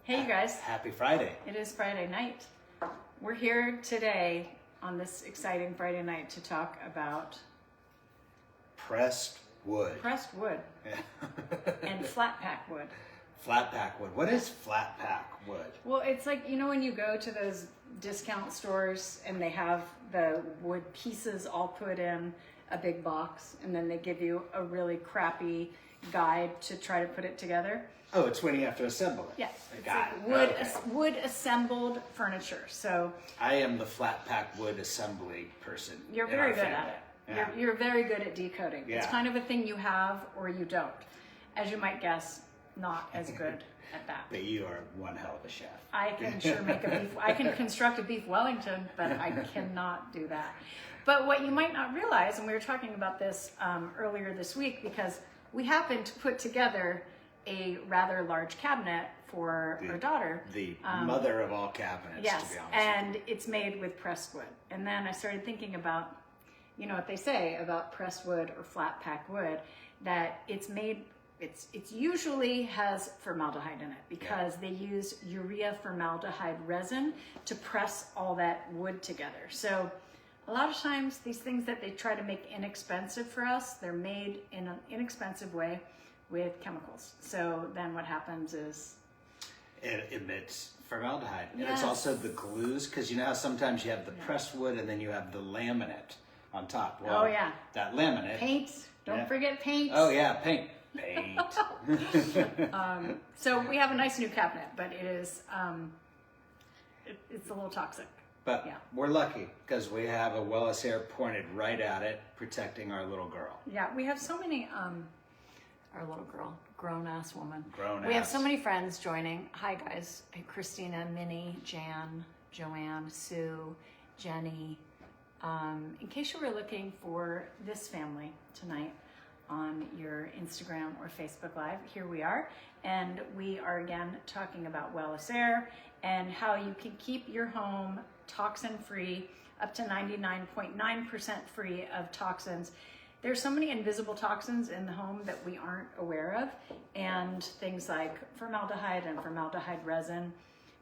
Hey you guys. Happy Friday. It is Friday night. We're here today on this exciting Friday night to talk about Pressed wood. pressed wood and flat pack wood. Flat pack wood. What is flat pack wood? Well, it's like, you know, when you go to those discount stores and they have the wood pieces all put in a big box and then they give you a really crappy guide to try to put it together. Oh, it's when you have to assemble it. Yeah, I it's got like it. wood, Okay. wood assembled furniture. So I am the flat pack wood assembly person. you're in very our good family. at it. Yeah. You're very good at decoding. It's Yeah. kind of a thing you have or you don't. As you might guess, not as good at that. But you are one hell of a chef. I can sure make a beef. I can construct a beef Wellington, but I cannot do that. But what you might not realize, and we were talking about this earlier this week, because we happened to put together a rather large cabinet for our daughter. The mother of all cabinets, Yes, to be honest. and it's made with pressed wood. And then I started thinking about, you know what they say about pressed wood or flat pack wood, that it's made, it's usually has formaldehyde in it because they use urea formaldehyde resin to press all that wood together. So a lot of times these things that they try to make inexpensive for us, they're made in an inexpensive way with chemicals. So then what happens is It emits formaldehyde. And Yes. it's also the glues, because you know how sometimes you have the pressed wood and then you have the laminate on top. Well, Oh, yeah. that laminate. paint. Don't Yeah. forget paint. Oh yeah, paint. Paint. So we have a nice new cabinet, but it is it's a little toxic. But Yeah. we're lucky because we have a Wellisair pointed right at it, protecting our little girl. Yeah, we have so many our little girl, grown ass woman. Grown We have ass. so many friends joining. Hi guys. Hey, Christina, Minnie, Jan, Joanne, Sue, Jenny. In case you were looking for this family tonight on your Instagram or Facebook Live, here we are. And we are again talking about Wellisair and how you can keep your home toxin free, up to 99.9% free of toxins. There's so many invisible toxins in the home that we aren't aware of, and things like formaldehyde and formaldehyde resin.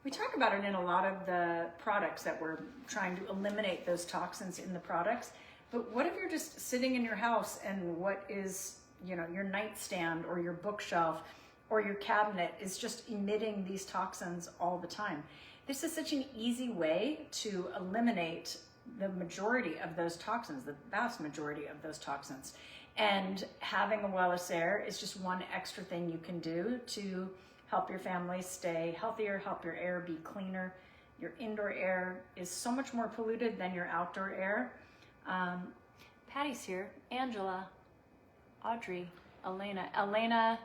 We talk about it in a lot of the products that we're trying to eliminate those toxins in the products. But what if you're just sitting in your house and what is, you know, your nightstand or your bookshelf or your cabinet is just emitting these toxins all the time? This is such an easy way to eliminate the majority of those toxins, the vast majority of those toxins. And having a Wellisair is just one extra thing you can do to help your family stay healthier, help your air be cleaner. Your indoor air is so much more polluted than your outdoor air. Patty's here, Angela, Audrey, Elena,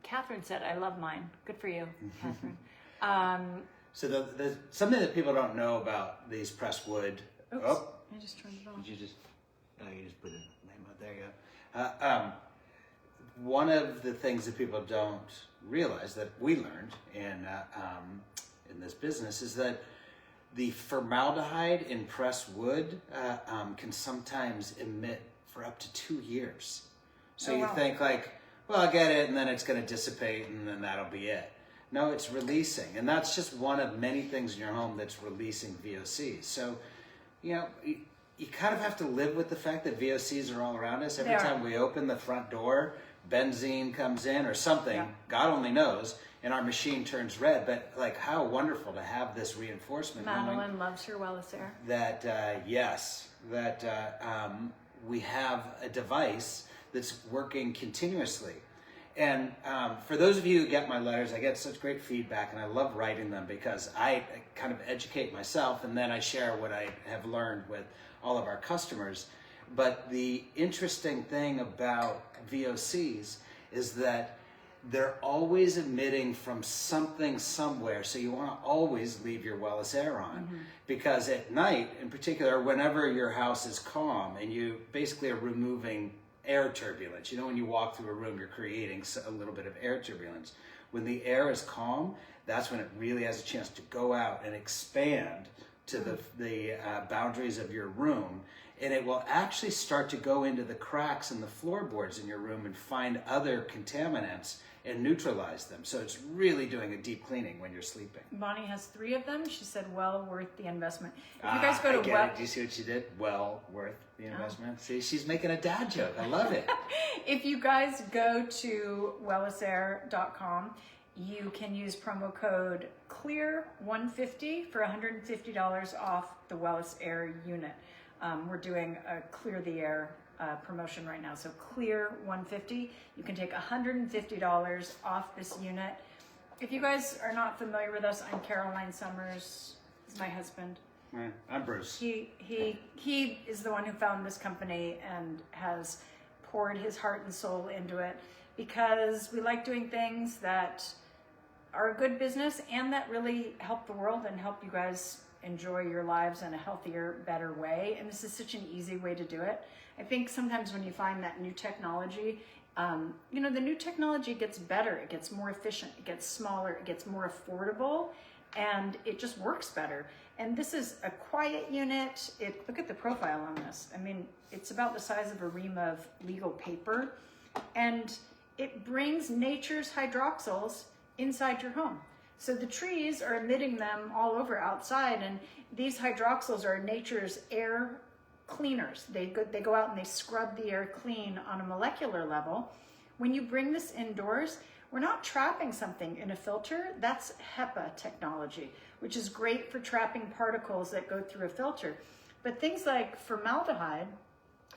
Catherine said, I love mine. Good for you, Catherine. So the something that people don't know about these pressed wood. Oops, Oh, I just turned it on. did you just? Oh, you just put a name out. There you go. One of the things that people don't realize that we learned in this business is that the formaldehyde in pressed wood can sometimes emit for up to 2 years. So Oh, you wow. think like, well, I'll get it and then it's going to dissipate and then that'll be it. No, it's releasing. And that's just one of many things in your home that's releasing VOCs. So, you know, you kind of have to live with the fact that VOCs are all around us. Every They are. time we open the front door, benzene comes in or something, Yeah. God only knows, and our machine turns red. But like, how wonderful to have this reinforcement knowing Madeline loves her Wellisair. that, we have a device that's working continuously. And for those of you who get my letters, I get such great feedback, and I love writing them because I kind of educate myself, and then I share what I have learned with all of our customers. But the interesting thing about VOCs is that they're always emitting from something somewhere, so you want to always leave your Wellisair on. Because at night, in particular, whenever your house is calm and you basically are removing air turbulence. You know, when you walk through a room, you're creating a little bit of air turbulence. When the air is calm, that's when it really has a chance to go out and expand to the boundaries of your room and it will actually start to go into the cracks in the floorboards in your room and find other contaminants and neutralize them. So it's really doing a deep cleaning when you're sleeping. Bonnie has 3 of them. She said, well worth the investment. If you guys go to Do you see what she did? Well worth the investment. See, she's making a dad joke. I love it. If you guys go to wellisair.com, you can use promo code CLEAR150 for $150 off the Wellisair unit. We're doing a Clear the Air promotion right now. So CLEAR150, you can take $150 off this unit. If you guys are not familiar with us, I'm Caroline Summers. He's my husband. I'm Bruce. He is the one who found this company and has poured his heart and soul into it because we like doing things that are a good business and that really help the world and help you guys enjoy your lives in a healthier, better way. And this is such an easy way to do it. I think sometimes when you find that new technology, the new technology gets better, it gets more efficient, it gets smaller, it gets more affordable, and it just works better. And this is a quiet unit. Look at the profile on this. I mean, it's about the size of a ream of legal paper, and it brings nature's hydroxyls inside your home. So the trees are emitting them all over outside, and these hydroxyls are nature's air cleaners. They go out and they scrub the air clean on a molecular level. When you bring this indoors, we're not trapping something in a filter. That's HEPA technology, which is great for trapping particles that go through a filter. But things like formaldehyde,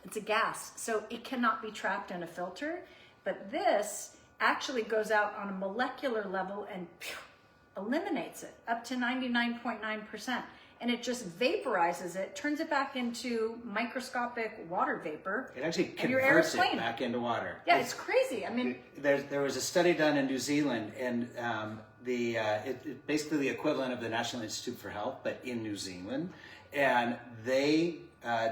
it's a gas, so it cannot be trapped in a filter. But this actually goes out on a molecular level and eliminates it up to 99.9%. And it just vaporizes it, turns it back into microscopic water vapor. It actually converts it back into water. Yeah, it's crazy. I mean, there was a study done in New Zealand, and basically the equivalent of the National Institute for Health, but in New Zealand, and they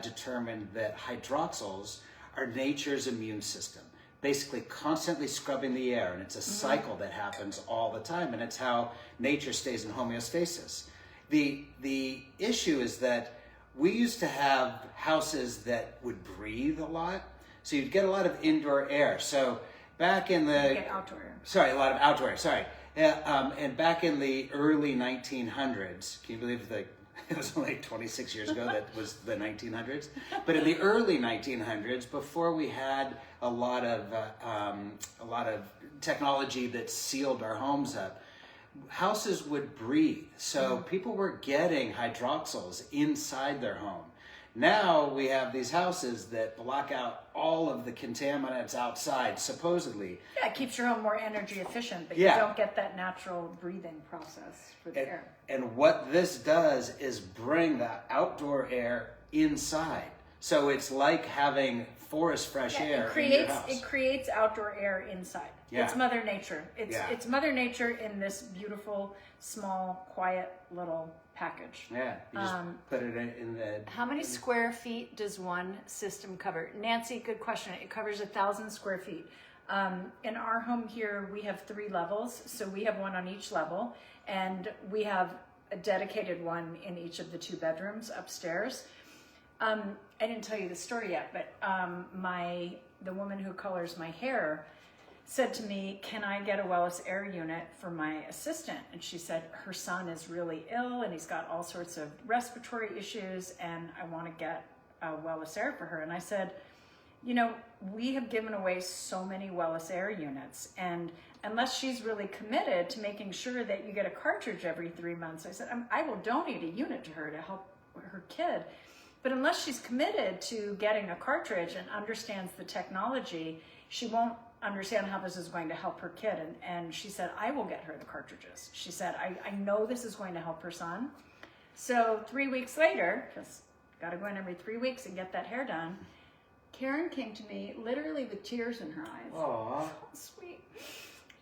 determined that hydroxyls are nature's immune system, basically constantly scrubbing the air, and it's a cycle that happens all the time, and it's how nature stays in homeostasis. The issue is that we used to have houses that would breathe a lot, so you'd get a lot of indoor air. So back in the outdoor air. Sorry, a lot of outdoor air. Sorry, and back in the early 1900s, can you believe that it was only 26 years ago that was the 1900s? But in the early 1900s, before we had a lot of technology that sealed our homes up, houses would breathe. So people were getting hydroxyls inside their home. Now we have these houses that block out all of the contaminants outside, supposedly. Yeah, it keeps your home more energy efficient, but you don't get that natural breathing process for the air. And what this does is bring that outdoor air inside. So it's like having forest fresh air in your house. It creates outdoor air inside. Yeah. It's Mother Nature. It's Mother Nature in this beautiful, small, quiet little package. Yeah, you just put it in the... How many square feet does one system cover? Nancy, good question. It covers 1,000 square feet. In our home here, we have 3 levels, so we have one on each level, and we have a dedicated one in each of the 2 bedrooms upstairs. I didn't tell you the story yet, but the woman who colors my hair said to me, can I get a Wellisair unit for my assistant? And she said, her son is really ill and he's got all sorts of respiratory issues and I want to get a Wellisair for her. And I said, we have given away so many Wellisair units, and unless she's really committed to making sure that you get a cartridge every 3 months, I said, I will donate a unit to her to help her kid. But unless she's committed to getting a cartridge and understands the technology, she won't understand how this is going to help her kid. And she said, I will get her the cartridges. She said, I know this is going to help her son. So 3 weeks later, because got to go in every 3 weeks and get that hair done, Karen came to me literally with tears in her eyes. Aww. So sweet.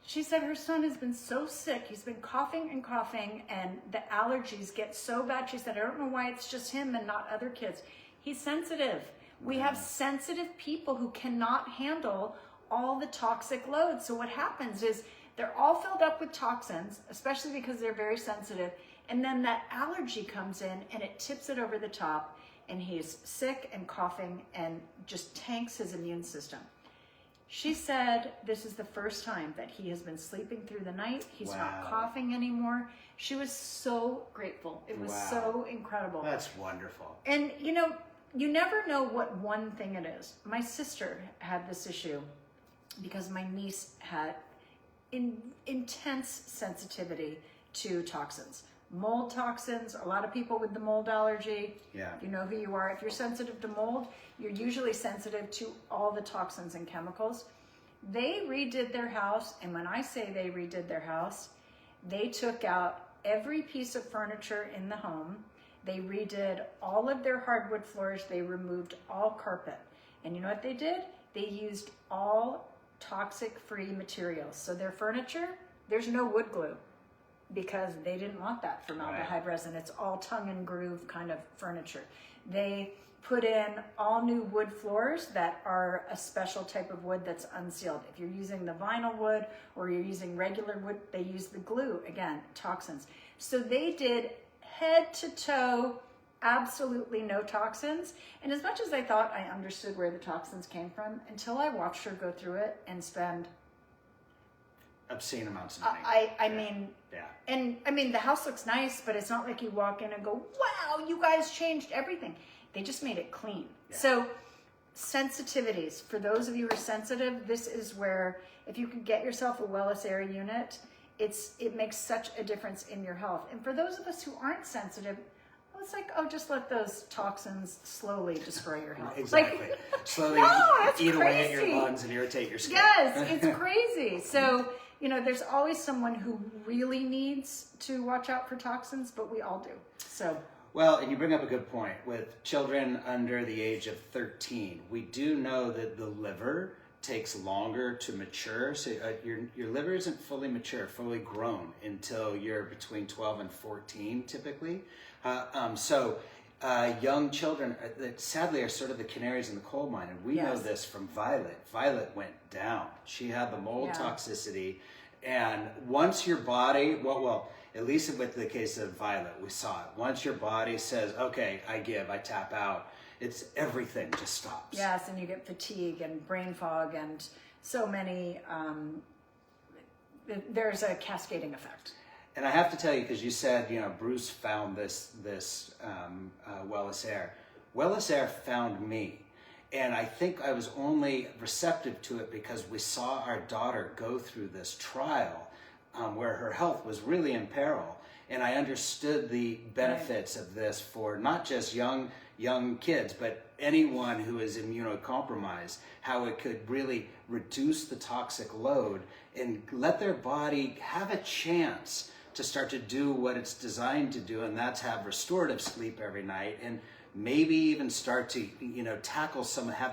She said her son has been so sick. He's been coughing and coughing, and the allergies get so bad. She said, I don't know why it's just him and not other kids. He's sensitive. We have sensitive people who cannot handle all the toxic loads. So what happens is they're all filled up with toxins, especially because they're very sensitive. And then that allergy comes in and it tips it over the top. and he's sick and coughing and just tanks his immune system. She said this is the first time that he has been sleeping through the night. He's not coughing anymore. She was so grateful. It was so incredible. That's wonderful. And you know, you never know what one thing it is. My sister had this issue because my niece had intense sensitivity to toxins. Mold toxins, a lot of people with the mold allergy, you know who you are. If you're sensitive to mold, you're usually sensitive to all the toxins and chemicals. They redid their house, and when I say they redid their house, they took out every piece of furniture in the home. They redid all of their hardwood floors. They removed all carpet. And you know what they did? They used all toxic-free materials. So their furniture, there's no wood glue, because they didn't want that formaldehyde resin. It's all tongue and groove kind of furniture. They put in all new wood floors that are a special type of wood that's unsealed. If you're using the vinyl wood or you're using regular wood, they use the glue, again, toxins. So they did head to toe, absolutely no toxins. And as much as I thought I understood where the toxins came from, until I watched her go through it and spend obscene amounts of money. I mean, and I mean, the house looks nice, but it's not like you walk in and go, wow, you guys changed everything. They just made it clean. So sensitivities, for those of you who are sensitive, this is where, if you could get yourself a Wellisair unit, it makes such a difference in your health. And for those of us who aren't sensitive, well, it's like, oh, just let those toxins slowly destroy your health. Exactly. Like, Slowly no, eat away at your lungs and irritate your skin. Yes, it's crazy. So, you know, there's always someone who really needs to watch out for toxins, but we all do. So. Well, and you bring up a good point. With children under the age of 13, we do know that the liver takes longer to mature. So your liver isn't fully mature, fully grown until you're between 12 and 14, typically. Young children, sadly, are sort of the canaries in the coal mine. And we know this from Violet. Violet went down. She had the mold toxicity. And once your body, well, at least with the case of Violet, we saw it. Once your body says, okay, I tap out, it's everything just stops. Yes, and you get fatigue and brain fog and so many, there's a cascading effect. And I have to tell you, because you said, you know, Bruce found this Wellisair. Wellisair found me. And I think I was only receptive to it because we saw our daughter go through this trial where her health was really in peril. And I understood the benefits of this for not just young kids, but anyone who is immunocompromised, how it could really reduce the toxic load and let their body have a chance to start to do what it's designed to do, and that's have restorative sleep every night, and maybe even start to, you know, have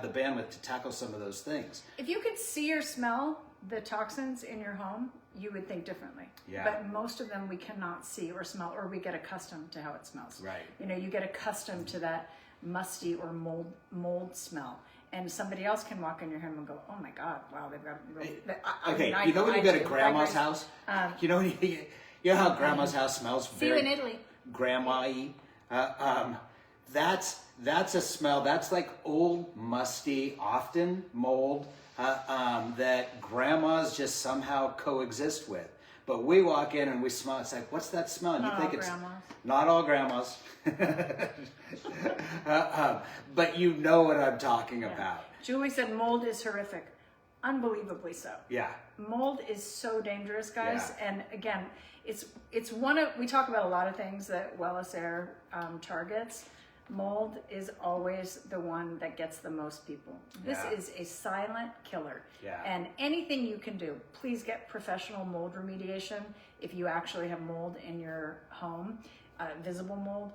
the bandwidth to tackle some of those things. If you could see or smell the toxins in your home, you would think differently. Yeah. But most of them we cannot see or smell, or we get accustomed to how it smells. Right. You know, you get accustomed to that musty or mold smell. And somebody else can walk in your home and go, oh my God, wow, they've got you know when you go to grandma's house? You know how grandma's house smells? See you in Italy. Grandma-y. That's a smell. That's like old, musty, often mold that grandmas just somehow coexist with. But we walk in and we smell. It's like, what's that smell? And you think it's not all grandmas. But you know what I'm talking about. Julie said mold is horrific. Unbelievably so. Yeah. Mold is so dangerous, guys. Yeah. And again, it's one of, we talk about a lot of things that Wellisair targets. Mold is always the one that gets the most people. This is a silent killer. Yeah. And anything you can do, please get professional mold remediation if you actually have mold in your home, visible mold.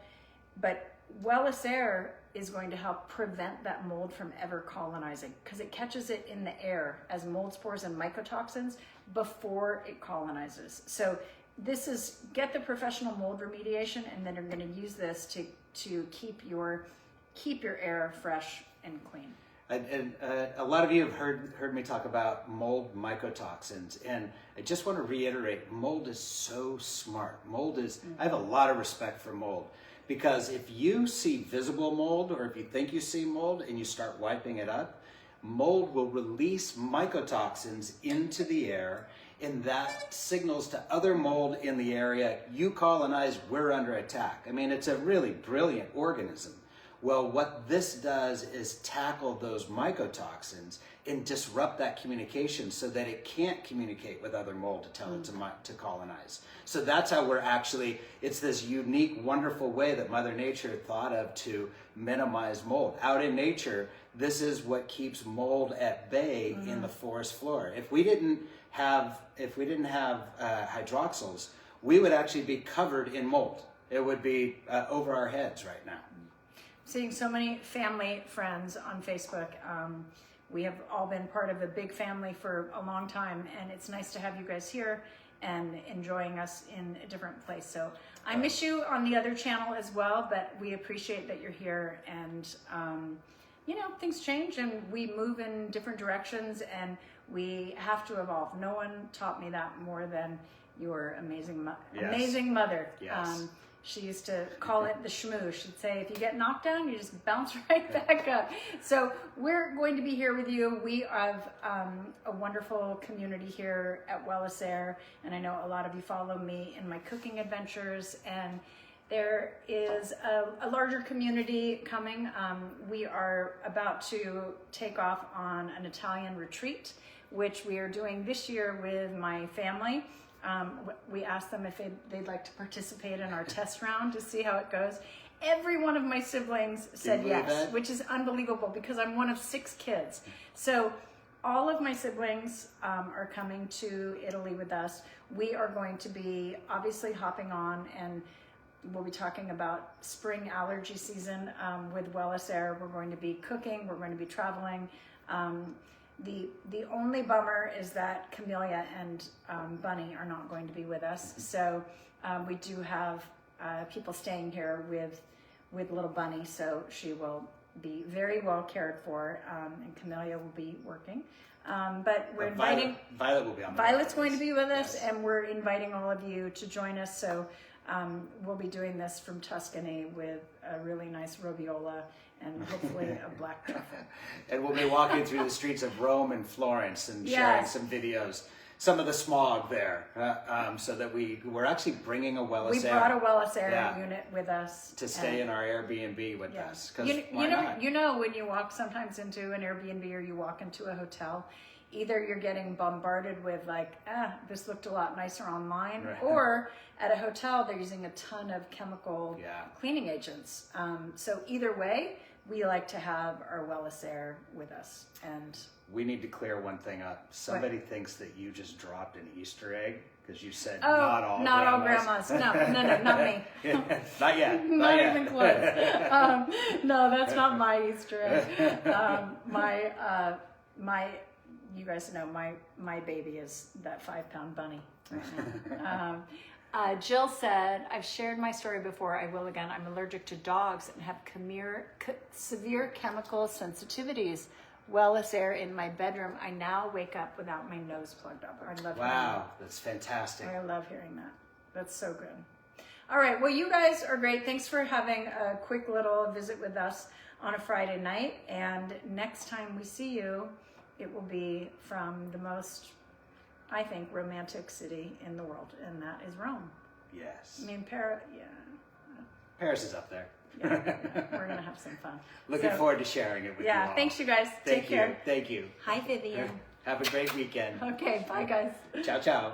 But Wellisair is going to help prevent that mold from ever colonizing, because it catches it in the air as mold spores and mycotoxins before it colonizes. So this is, get the professional mold remediation, and then you're going to use this to keep your air fresh and clean. And a lot of you have heard me talk about mold mycotoxins, and I just want to reiterate, mold is so smart. Mold is, I have a lot of respect for mold, Because if you see visible mold, or if you think you see mold and you start wiping it up, mold will release mycotoxins into the air, and that signals to other mold in the area, you colonize, we're under attack. I mean, it's a really brilliant organism. Well, what this does is tackle those mycotoxins and disrupt that communication so that it can't communicate with other mold to tell it to colonize. So that's how we're actually, it's this unique, wonderful way that Mother Nature thought of to minimize mold. Out in nature, this is what keeps mold at bay in the forest floor. If we didn't have hydroxyls, we would actually be covered in mold. It would be over our heads right now. Seeing so many family friends on Facebook. We have all been part of a big family for a long time, and it's nice to have you guys here and enjoying us in a different place. So I miss you on the other channel as well, but we appreciate that you're here. And you know, things change and we move in different directions, and we have to evolve. No one taught me that more than your amazing amazing mother. Yes. She used to call it the shmoo. She'd say, if you get knocked down, you just bounce right back up. So we're going to be here with you. We have a wonderful community here at Wellisair, and I know a lot of you follow me in my cooking adventures, and there is a larger community coming. We are about to take off on an Italian retreat, which we are doing this year with my family. We asked them if they'd like to participate in our test round to see how it goes. Every one of my siblings said yes, which is unbelievable because I'm one of 6 kids. So all of my siblings are coming to Italy with us. We are going to be obviously hopping on, and we'll be talking about spring allergy season with Wellisair. We're going to be cooking, we're going to be traveling. The only bummer is that Camellia and Bunny are not going to be with us. So we do have people staying here with little Bunny, so she will be very well cared for, and Camellia will be working. But we're inviting Violet will be on. Violet's going to be with us, and we're inviting all of you to join us. So we'll be doing this from Tuscany with a really nice roviola and hopefully a black truffle. And we'll be walking through the streets of Rome and Florence and sharing some videos, some of the smog there, so that we're actually bringing a Wellisair. We brought a Wellisair unit with us to stay in our Airbnb with us. You know when you walk sometimes into an Airbnb or you walk into a hotel, either you're getting bombarded with like, this looked a lot nicer online, right, or at a hotel they're using a ton of chemical cleaning agents. So either way, we like to have our Wellisair with us. And we need to clear one thing up. Somebody thinks that you just dropped an Easter egg because you said not all grandmas. No, not me. Not yet. Not even close. No, that's not my Easter egg. My you guys know my baby is that 5-pound bunny right now. Jill said, I've shared my story before, I will again. I'm allergic to dogs and have severe chemical sensitivities. Wellisair in my bedroom. I now wake up without my nose plugged up. I love hearing that. That's fantastic. I love hearing that. That's so good. All right, well, you guys are great. Thanks for having a quick little visit with us on a Friday night. And next time we see you, it will be from the most, I think, romantic city in the world, and that is Rome. Yes. I mean, Paris, Paris is up there. Yeah, we're going to have some fun. Looking forward to sharing it with you all. Yeah, thanks, you guys. Take care. Thank you. Hi, Vivian. Have a great weekend. Okay, bye, guys. Ciao, ciao.